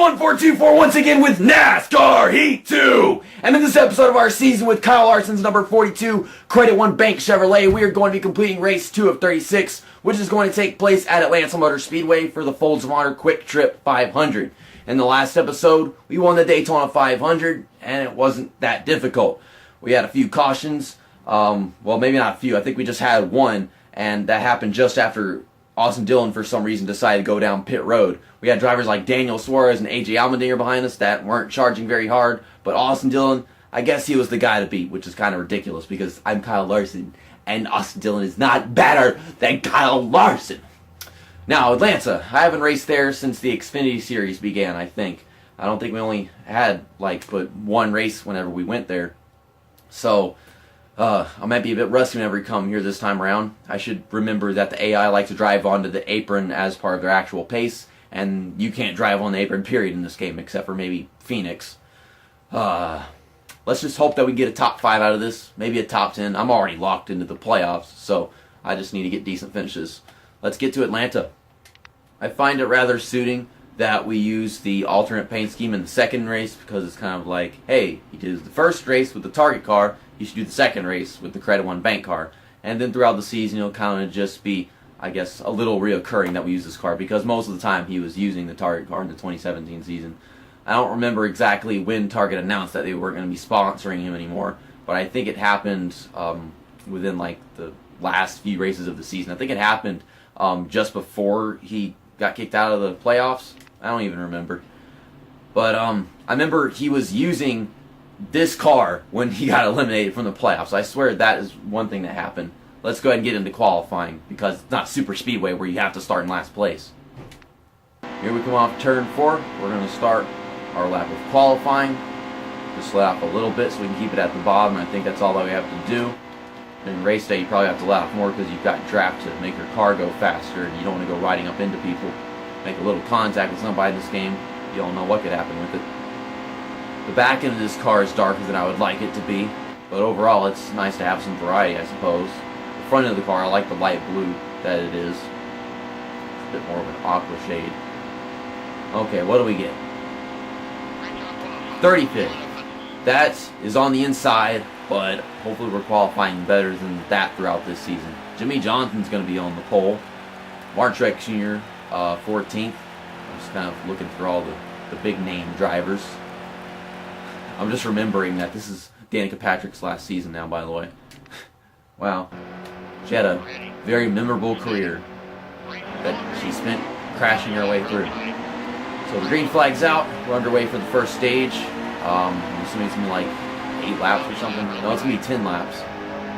14124 once again with NASCAR Heat 2. And in this episode of our season with Kyle Larson's number 42 Credit One Bank Chevrolet, we are going to be completing race 2 of 36, which is going to take place at Atlanta Motor Speedway for the Folds of Honor Quick Trip 500. In the last episode, we won the Daytona 500, and it wasn't that difficult. We had a few cautions, well, maybe not a few, I think we just had one, and that happened just after Austin Dillon, for some reason, decided to go down pit road. We had drivers like Daniel Suarez and AJ Allmendinger behind us that weren't charging very hard, but Austin Dillon, I guess he was the guy to beat, which is kind of ridiculous because I'm Kyle Larson, and Austin Dillon is not better than Kyle Larson. Now, Atlanta, I haven't raced there since the Xfinity Series began, I think. I don't think we only had, but one race whenever we went there. So, I might be a bit rusty whenever we come here this time around. I should remember that the AI like to drive onto the apron as part of their actual pace, and you can't drive on the apron, period, in this game, except for maybe Phoenix. Let's just hope that we get a top 5 out of this, maybe a top 10. I'm already locked into the playoffs, so I just need to get decent finishes. Let's get to Atlanta. I find it rather suiting that we use the alternate paint scheme in the second race because it's kind of like, hey, you did the first race with the target car, you should do the second race with the Credit One bank car. And then throughout the season, it'll kind of just be, I guess, a little reoccurring that we use this car because most of the time he was using the target car in the 2017 season. I don't remember exactly when Target announced that they weren't going to be sponsoring him anymore, but I think it happened within the last few races of the season. I think it happened just before he got kicked out of the playoffs. I don't even remember. But I remember he was using this car when he got eliminated from the playoffs. I swear that is one thing that happened. Let's go ahead and get into qualifying because it's not super speedway where you have to start in last place. Here we come off turn 4. We're going to start our lap of qualifying. Just let off a little bit so we can keep it at the bottom. I think that's all that we have to do. In race day, you probably have to let off more because you've got draft to make your car go faster and you don't want to go riding up into people. Make a little contact with somebody in this game. You don't know what could happen with it. The back end of this car is darker than I would like it to be, but overall it's nice to have some variety, I suppose. The front of the car, I like the light blue that it is. It's a bit more of an aqua shade. Okay, what do we get? 35th. That is on the inside, but hopefully we're qualifying better than that throughout this season. Jimmy Johnson's going to be on the pole. Mark Truex Jr., 14th. I'm just kind of looking through all the big name drivers. I'm just remembering that this is Danica Patrick's last season now, by the way. Wow. She had a very memorable career that she spent crashing her way through. So the green flag's out. We're underway for the first stage. I'm assuming it's going to be 8 laps or something. No, it's going to be 10 laps.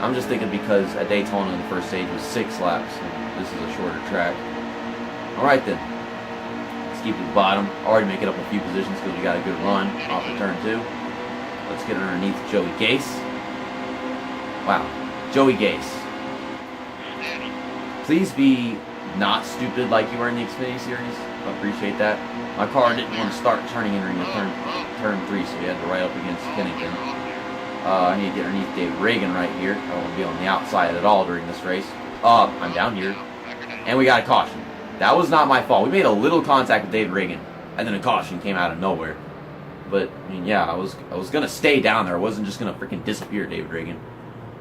I'm just thinking because at Daytona the first stage was 6 laps, and this is a shorter track. Alright then. Let's keep it at the bottom. Already making up a few positions because we got a good run off of turn 2. Let's get underneath Joey Gase. Wow. Joey Gase. Please be not stupid like you were in the Xfinity Series. I appreciate that. My car didn't want to start turning entering the turn 3, so we had to right up against Kennington. I need to get underneath David Reagan right here. I don't want to be on the outside at all during this race. I'm down here. And we got a caution. That was not my fault. We made a little contact with David Reagan, and then a caution came out of nowhere. But, I mean, yeah, I was going to stay down there. I wasn't just going to freaking disappear, David Reagan.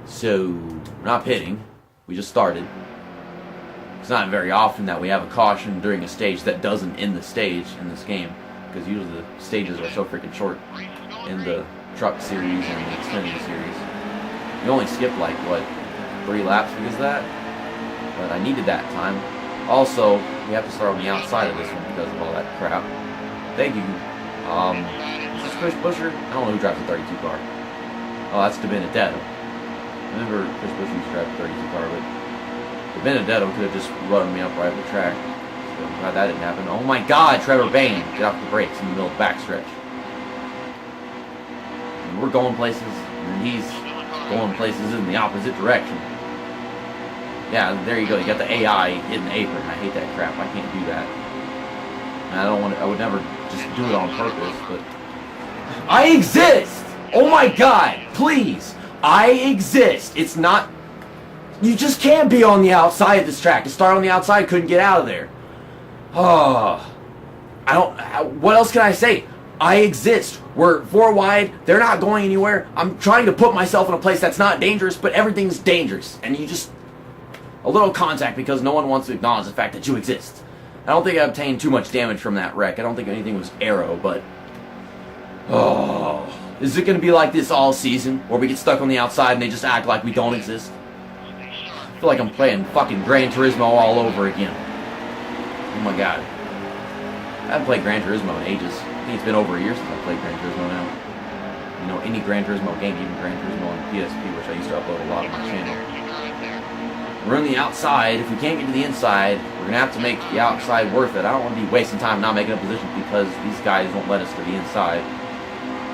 So, we're not pitting. We just started. It's not very often that we have a caution during a stage that doesn't end the stage in this game, because usually the stages are so freaking short in the Truck Series and the Xfinity Series. You only skip 3 laps because of that, but I needed that time. Also, we have to start on the outside of this one because of all that crap. Thank you. Is this Chris Buescher? I don't know who drives the 32 car. Oh, that's DiBenedetto. I remember Chris Buescher used to drive the 32 car, but DiBenedetto could have just run me up right at the track. So I'm glad that didn't happen. Oh my God, Trevor Bayne! Get off the brakes in the middle of the backstretch. And we're going places, and he's going places in the opposite direction. Yeah, there you go. You got the AI hitting the apron. I hate that crap. I can't do that. And I would never just do it on purpose, but I exist! Oh my God! Please! I exist! It's not... You just can't be on the outside of this track. To start on the outside, couldn't get out of there. Oh. what else can I say? I exist. We're 4 wide. They're not going anywhere. I'm trying to put myself in a place that's not dangerous, but everything's dangerous. And you just... a little contact because no one wants to acknowledge the fact that you exist. I don't think I obtained too much damage from that wreck. I don't think anything was aero, but... oh... is it going to be like this all season? Where we get stuck on the outside and they just act like we don't exist? I feel like I'm playing fucking Gran Turismo all over again. Oh my god. I haven't played Gran Turismo in ages. I think it's been over a year since I played Gran Turismo now. You know, any Gran Turismo game, even Gran Turismo on PSP, which I used to upload a lot on my channel. We're on the outside. If we can't get to the inside, we're going to have to make the outside worth it. I don't want to be wasting time not making a position because these guys won't let us to the inside.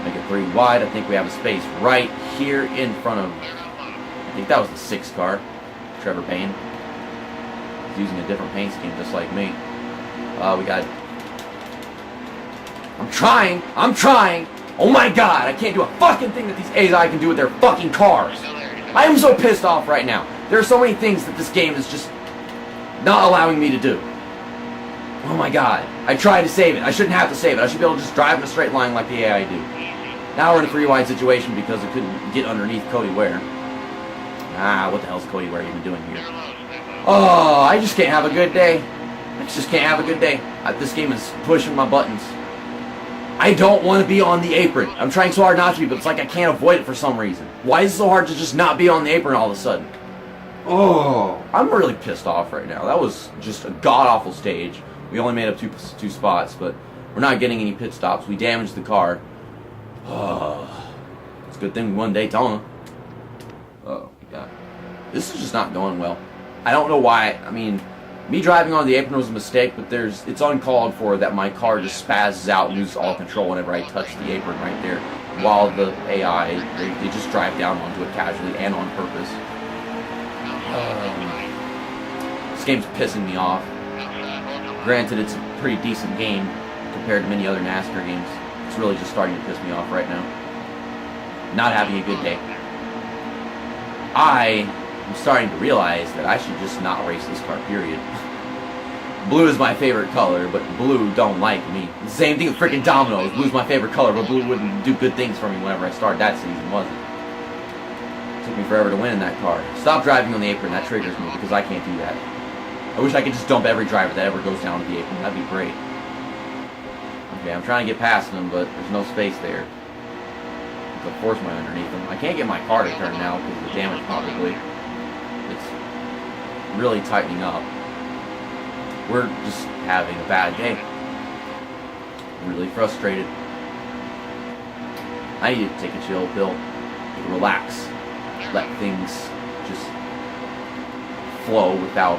Make it 3 wide. I think we have a space right here in front of... I think that was the 6th car. Trevor Payne. He's using a different paint scheme just like me. We got... I'm trying! Oh my god, I can't do a fucking thing that these AI can do with their fucking cars! I am so pissed off right now. There are so many things that this game is just not allowing me to do. Oh my god. I tried to save it. I shouldn't have to save it. I should be able to just drive in a straight line like the AI do. Now we're in a 3 wide situation because I couldn't get underneath Cody Ware. What the hell's Cody Ware even doing here? Oh, I just can't have a good day. I just can't have a good day. This game is pushing my buttons. I don't want to be on the apron. I'm trying so hard not to be, but it's like I can't avoid it for some reason. Why is it so hard to just not be on the apron all of a sudden? Oh, I'm really pissed off right now. That was just a god-awful stage. We only made up two spots, but we're not getting any pit stops. We damaged the car. Oh, it's a good thing we won Daytona. Oh, God. This is just not going well. I don't know why. I mean, me driving on the apron was a mistake, but it's uncalled for that my car just spazzes out and loses all control whenever I touch the apron right there. While the AI, they just drive down onto it casually and on purpose. This game's pissing me off. Granted, it's a pretty decent game compared to many other NASCAR games. It's really just starting to piss me off right now. Not having a good day. I am starting to realize that I should just not race this car, period. Blue is my favorite color, but blue don't like me. The same thing with freaking Domino's. Blue's my favorite color, but blue wouldn't do good things for me whenever I started that season, was it? Took me forever to win in that car. Stop driving on the apron. That triggers me because I can't do that. I wish I could just dump every driver that ever goes down to the apron. That'd be great. Okay, I'm trying to get past them, but there's no space there. To force my underneath them. I can't get my car to turn now because of the damage probably. It's really tightening up. We're just having a bad day. Really frustrated. I need to take a chill pill. Relax. Let things just flow without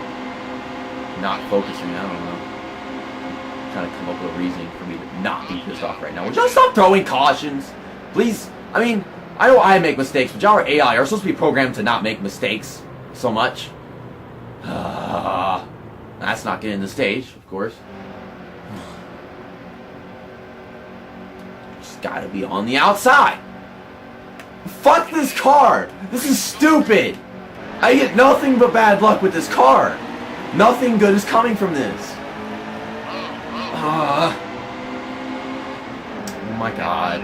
not focusing. I don't know. I'm trying to come up with a reasoning for me to not be pissed off right now. Would y'all stop throwing cautions? Please. I mean, I know I make mistakes, but y'all are AI. You're supposed to be programmed to not make mistakes so much. That's not getting the stage, of course. Just gotta be on the outside. Fuck this car! This is stupid! I get nothing but bad luck with this car. Nothing good is coming from this. Oh my god.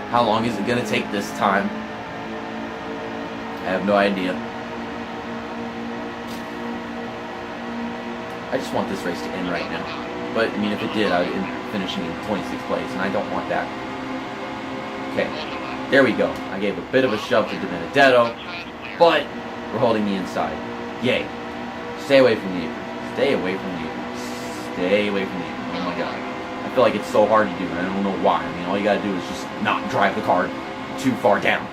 How long is it gonna take this time? I have no idea. I just want this race to end right now. But, I mean, if it did, I would end up finishing in 26th place, and I don't want that. Okay, there we go. I gave a bit of a shove to Benedetto, but we're holding the inside. Yay. Stay away from the apron. Stay away from the apron. Stay away from the apron. Oh my god. I feel like it's so hard to do, and I don't know why. I mean, all you gotta do is just not drive the car too far down.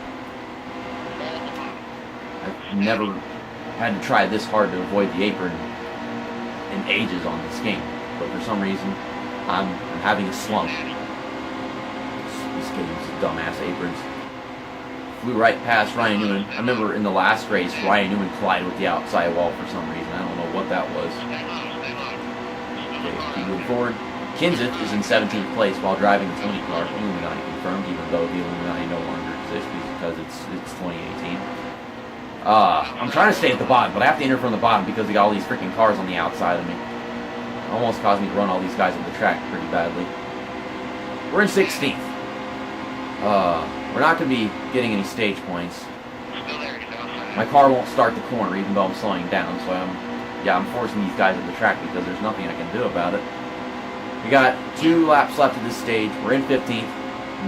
I've never had to try this hard to avoid the apron in ages on this game, but for some reason I'm having a slump. This game's dumbass aprons. Flew right past Ryan Newman. I remember in the last race Ryan Newman collided with the outside wall for some reason. I don't know what that was. Okay, keep moving forward. Kenseth is in 17th place while driving the 20 car. Illuminati confirmed, even though the Illuminati no longer exists because it's 2018. I'm trying to stay at the bottom, but I have to enter from the bottom because they got all these freaking cars on the outside of me. Almost caused me to run all these guys on the track pretty badly. We're in 16th. We're not going to be getting any stage points. My car won't start the corner even though I'm slowing down, so I'm forcing these guys at the track because there's nothing I can do about it. We got 2 laps left of this stage. We're in 15th.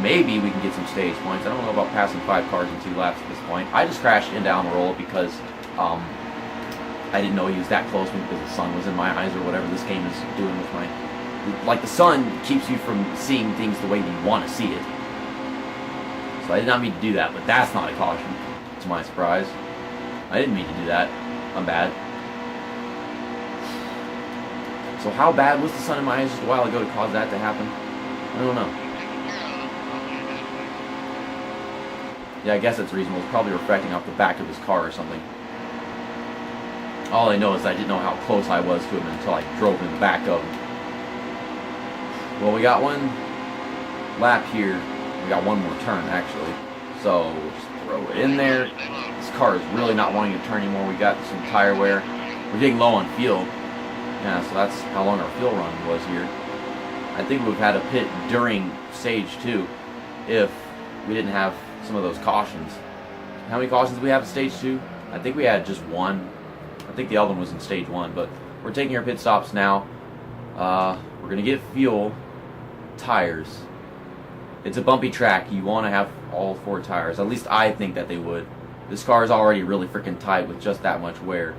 Maybe we can get some stage points. I don't know about passing 5 cars in 2 laps at this point. I just crashed into Almirola because I didn't know he was that close to me because the sun was in my eyes or whatever this game is doing with my... Like, the sun keeps you from seeing things the way you want to see it. So I did not mean to do that, but that's not a caution, to my surprise. I didn't mean to do that. I'm bad. So how bad was the sun in my eyes just a while ago to cause that to happen? I don't know. Yeah, I guess it's reasonable. It's probably reflecting off the back of his car or something. All I know is I didn't know how close I was to him until I drove in the back of him. Well, we got 1 lap here. We got 1 more turn, actually. So, we'll just throw it in there. This car is really not wanting to turn anymore. We got some tire wear. We're getting low on fuel. Yeah, so that's how long our fuel run was here. I think we've had a pit during stage 2 if we didn't have some of those cautions. How many cautions do we have in stage 2? I think we had just 1. I think the other one was in stage 1, but we're taking our pit stops now. We're going to get fuel, tires. It's a bumpy track. You want to have all 4 tires. At least I think that they would. This car is already really freaking tight with just that much wear.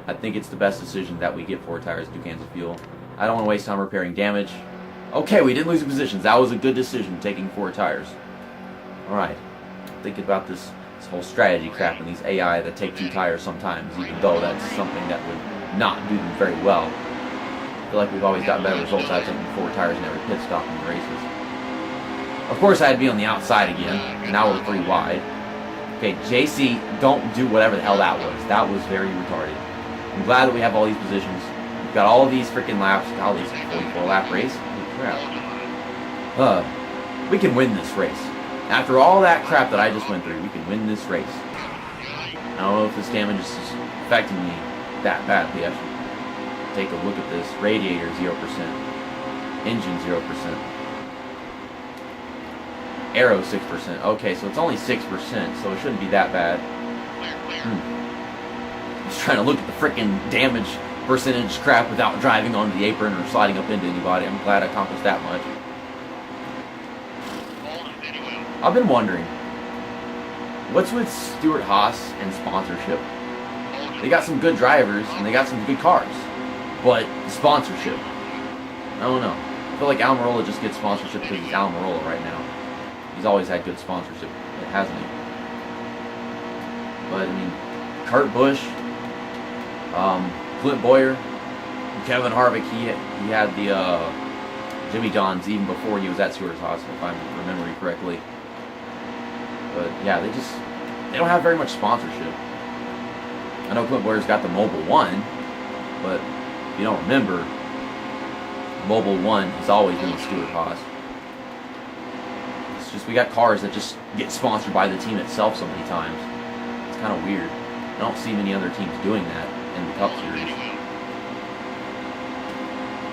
I think it's the best decision that we get 4 tires, 2 cans of fuel. I don't want to waste time repairing damage. Okay, we didn't lose the positions. That was a good decision, taking 4 tires. Alright. Thinking about this whole strategy crap and these AI that take 2 tires sometimes, even though that's something that would not do them very well. I feel like we've always gotten better results out of taking 4 tires in every pit stop in the races. Of course, I'd be on the outside again. Now we're 3 wide. Okay, JC, don't do whatever the hell that was. That was very retarded. I'm glad that we have all these positions. We've got all these freaking laps. All these 44-lap race. Holy crap. We can win this race. After all that crap that I just went through, we can win this race. I don't know if this damage is affecting me that badly. I should take a look at this. Radiator 0%. Engine 0%. Aero 6%. Okay, so it's only 6%, so it shouldn't be that bad. Just trying to look at the freaking damage percentage crap without driving onto the apron or sliding up into anybody. I'm glad I accomplished that much. I've been wondering, what's with Stewart-Haas and sponsorship? They got some good drivers and they got some good cars, but sponsorship, I don't know. I feel like Almirola just gets sponsorship because he's Almirola right now. He's always had good sponsorship, hasn't he? But I mean, Kurt Busch, Clint Boyer, Kevin Harvick, he had the Jimmy Johns even before he was at Stewart-Haas, if I'm remembering correctly. But yeah, they don't have very much sponsorship. I know Clint Boyer's got the Mobile 1, but if you don't remember, Mobile 1 has always been the Stewart-Haas. It's just we got cars that just get sponsored by the team itself so many times. It's kind of weird. I don't see many other teams doing that in the Cup Series.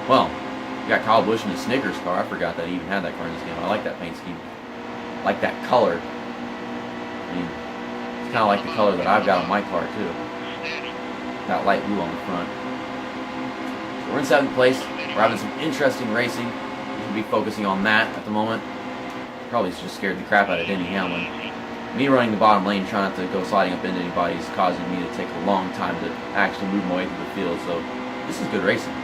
Well, you got Kyle Busch in his Snickers car. I forgot that he even had that car in this game. I like that paint scheme. I like that color. I mean, it's kind of like the color that I've got on my car too. That light blue on the front. So we're in 7th place. We're having some interesting racing. We should be focusing on that at the moment. Probably just scared the crap out of Denny Hamlin. Me running the bottom lane, trying not to go sliding up into anybody, is causing me to take a long time to actually move my way through the field. So this is good racing.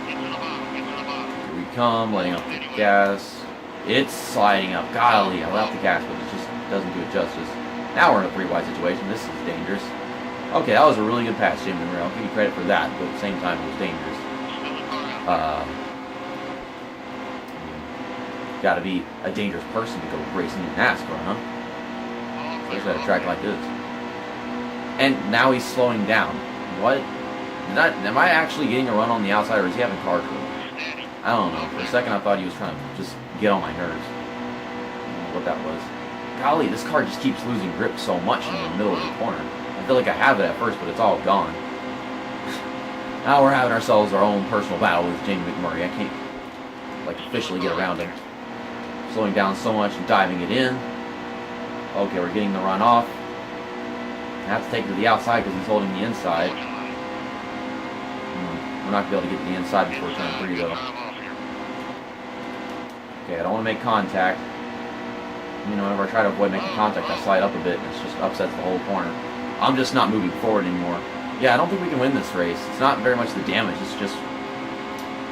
Here we come, letting up the gas. It's sliding up. Golly, I let out the gas, but it just doesn't do it justice. Now we're in a 3-wide situation. This is dangerous. Okay, that was a really good pass, Jimmy Murray. I'll give you credit for that, but at the same time, it was dangerous. Gotta be a dangerous person to go racing in NASCAR, huh? Especially at a track like this. And now he's slowing down. What? Am I actually getting a run on the outside, or is he having car trouble? I don't know. For a second, I thought he was trying to just get on my nerves. I don't know what that was. Golly, this car just keeps losing grip so much in the middle of the corner. I feel like I have it at first, but it's all gone. I Now we're having ourselves our own personal battle with Jamie McMurray. I can't, like, officially get around him. Slowing down so much and diving it in. Okay, we're getting the run off. I have to take it to the outside because he's holding the inside. We're not going to be able to get to the inside before turn 3, though. Okay, I don't want to make contact. You know, whenever I try to avoid making contact, I slide up a bit, and it just upsets the whole corner. I'm just not moving forward anymore. Yeah, I don't think we can win this race. It's not very much the damage, it's just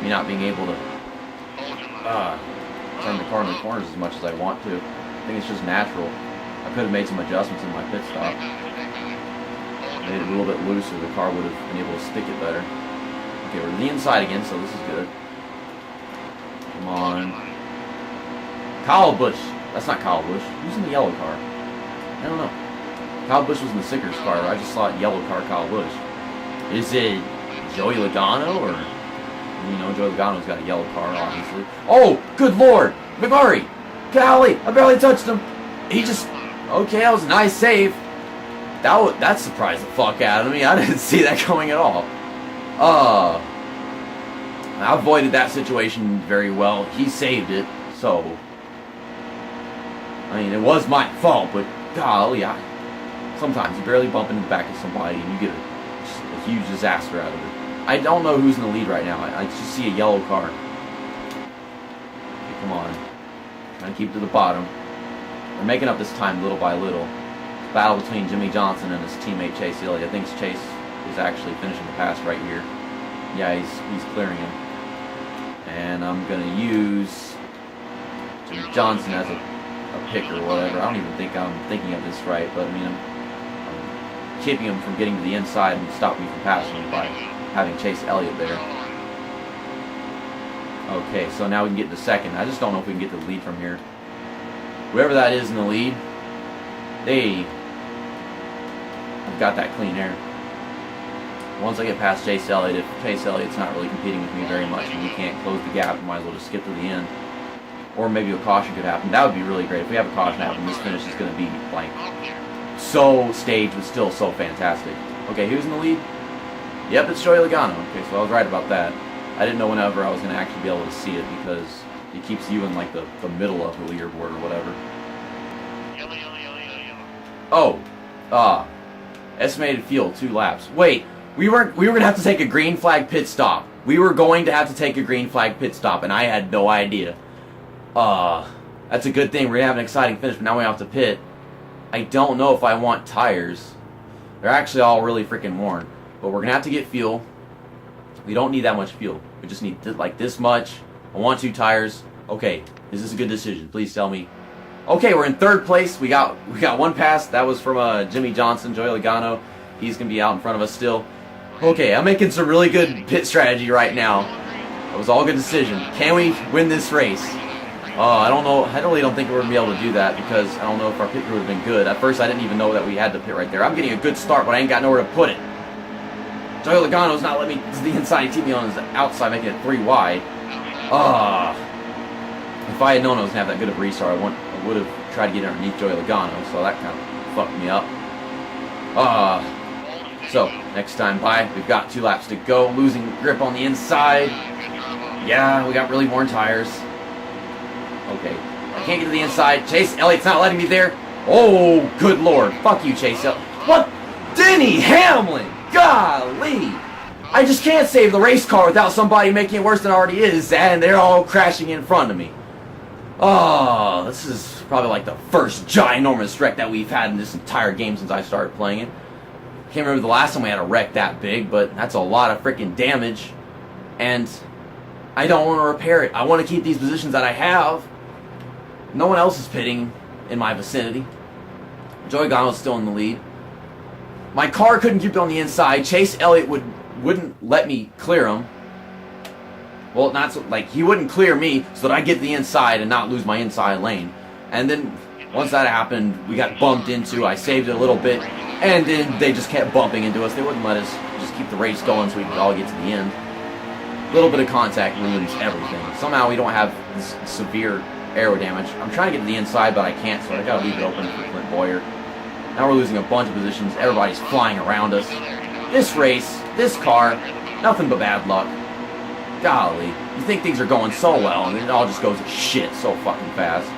me not being able to turn the car in the corners as much as I want to. I think it's just natural. I could have made some adjustments in my pit stop. Made it a little bit looser, the car would have been able to stick it better. Okay, we're to the inside again, so this is good. Come on. Kyle Busch. That's not Kyle Busch. Who's in the yellow car? I don't know. Kyle Busch was in the Sickers car. I just saw it yellow car Kyle Busch. Is it Joey Logano or... You know, Joey Logano's got a yellow car, obviously. Oh, good lord! McMurray! Golly, I barely touched him. He just... Okay, that was a nice save. That surprised the fuck out of me. I didn't see that coming at all. I avoided that situation very well. He saved it, so... I mean, it was my fault, but golly, sometimes you barely bump into the back of somebody and you get a huge disaster out of it. I don't know who's in the lead right now. I just see a yellow car. Okay, come on. Trying to keep it to the bottom. We're making up this time little by little. It's a battle between Jimmy Johnson and his teammate Chase Elliott. I think Chase is actually finishing the pass right here. Yeah, he's clearing him. And I'm going to use Jimmy Johnson as a pick or whatever. I don't even think I'm thinking of this right, but I mean, I'm keeping him from getting to the inside and stopping me from passing him by having Chase Elliott there. Okay, so now we can get to second. I just don't know if we can get to the lead from here. Whoever that is in the lead, they have got that clean air. Once I get past Chase Elliott, if Chase Elliott's not really competing with me very much and we can't close the gap, we might as well just skip to the end. Or maybe a caution could happen. That would be really great. If we have a caution happen, this finish is going to be, like, so staged but still so fantastic. Okay, who's in the lead? Yep, it's Joey Logano. Okay, so I was right about that. I didn't know whenever I was going to actually be able to see it because it keeps you in, like, the middle of the leaderboard or whatever. Oh, estimated field, 2 laps. Wait, we were going to have to take a green flag pit stop. We were going to have to take a green flag pit stop, and I had no idea. That's a good thing. We're going to have an exciting finish, but now we have to pit. I don't know if I want tires. They're actually all really freaking worn. But we're going to have to get fuel. We don't need that much fuel. We just need, like, this much. I want 2 tires. Okay, is this a good decision? Please tell me. Okay, we're in 3rd place. We got 1 pass. That was from Jimmy Johnson, Joey Logano. He's going to be out in front of us still. Okay, I'm making some really good pit strategy right now. That was all a good decision. Can we win this race? I don't know. I really don't think we're going to be able to do that because I don't know if our pit crew would have been good. At first, I didn't even know that we had to pit right there. I'm getting a good start, but I ain't got nowhere to put it. Joey Logano's not letting me to the inside. He keep me on his outside, making it 3 wide. If I had known I was going to have that good of a restart, I would have tried to get underneath Joey Logano, so that kind of fucked me up. So, next time by, we've got 2 laps to go. Losing grip on the inside. Yeah, we got really worn tires. Okay, I can't get to the inside. Chase Elliott's not letting me there. Oh, good lord. Fuck you, Chase Elliott. What? Denny Hamlin! Golly! I just can't save the race car without somebody making it worse than it already is, and they're all crashing in front of me. Oh, this is probably like the first ginormous wreck that we've had in this entire game since I started playing it. Can't remember the last time we had a wreck that big, but that's a lot of freaking damage, and I don't want to repair it. I want to keep these positions that I have. No one else is pitting in my vicinity. Joey Logano's still in the lead. My car couldn't keep it on the inside. Chase Elliott wouldn't let me clear him. Well, not so, like, he wouldn't clear me so that I get to the inside and not lose my inside lane. And then once that happened, we got bumped into. I saved it a little bit, and then they just kept bumping into us. They wouldn't let us just keep the race going so we could all get to the end. A little bit of contact ruins everything. Somehow we don't have this severe aero damage. I'm trying to get to the inside, but I can't, so I gotta leave it open for Clint Boyer. Now we're losing a bunch of positions. Everybody's flying around us. This race, this car, Nothing but bad luck. Golly. You think things are going so well, and it all just goes to shit so fucking fast.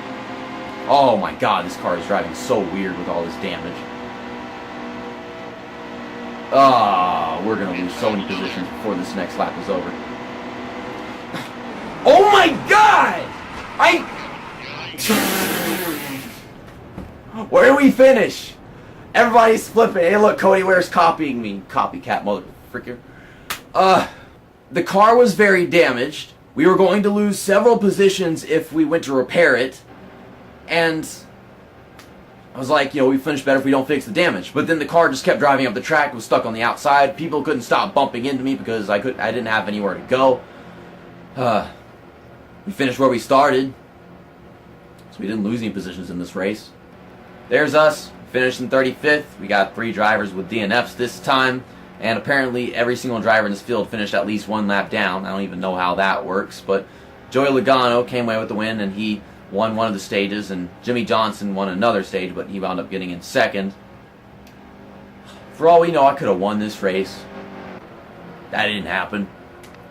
Oh my god, this car is driving so weird with all this damage. We're gonna lose so many positions before this next lap is over. Oh my god! Where do we finish? Everybody's flipping. Hey look, Cody Ware's copying me. Copycat motherfricker. The car was very damaged. We were going to lose several positions if we went to repair it. And I was like, we finish better if we don't fix the damage. But then the car just kept driving up the track. It was stuck on the outside. People couldn't stop bumping into me because I didn't have anywhere to go. We finished where we started. So we didn't lose any positions in this race. There's us. Finished in 35th. We got 3 drivers with DNFs this time. And apparently every single driver in this field finished at least 1 lap down. I don't even know how that works. But Joey Logano came away with the win, and he won one of the stages. And Jimmy Johnson won another stage, but he wound up getting in second. For all we know, I could have won this race. That didn't happen.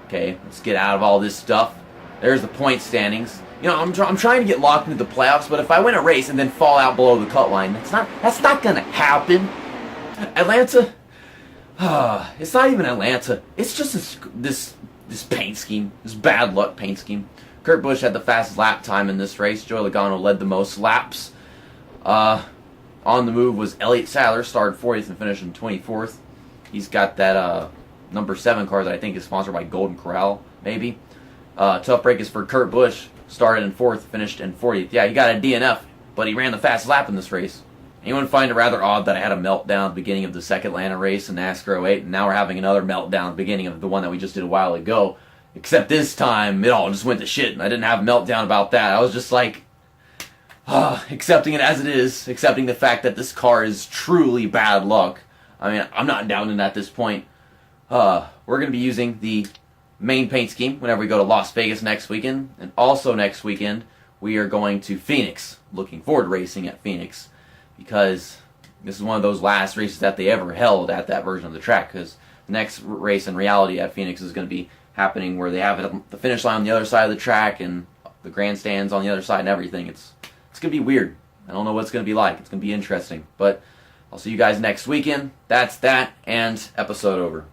Okay, let's get out of all this stuff. There's the point standings. I'm trying to get locked into the playoffs, but if I win a race and then fall out below the cut line, that's not gonna happen. Atlanta, it's not even Atlanta. It's just this paint scheme, this bad luck paint scheme. Kurt Busch had the fastest lap time in this race. Joey Logano led the most laps. On the move was Elliott Sadler, started 40th and finished in 24th. He's got that number 7 car that I think is sponsored by Golden Corral, maybe. Tough break is for Kurt Busch. Started in 4th, finished in 40th. Yeah, he got a DNF, but he ran the fastest lap in this race. Anyone find it rather odd that I had a meltdown at the beginning of the second Atlanta race in NASCAR 08, and now we're having another meltdown at the beginning of the one that we just did a while ago? Except this time, it all just went to shit, and I didn't have a meltdown about that. I was just like, accepting it as it is, accepting the fact that this car is truly bad luck. I mean, I'm not down in at this point. We're going to be using the main paint scheme whenever we go to Las Vegas next weekend, and also next weekend we are going to Phoenix. Looking forward to racing at Phoenix because this is one of those last races that they ever held at that version of the track, because the next race in reality at Phoenix is going to be happening where they have it at the finish line on the other side of the track and the grandstands on the other side and everything. It's going to be weird. I don't know what it's going to be like. It's going to be interesting, but I'll see you guys next weekend. That's that, and episode over.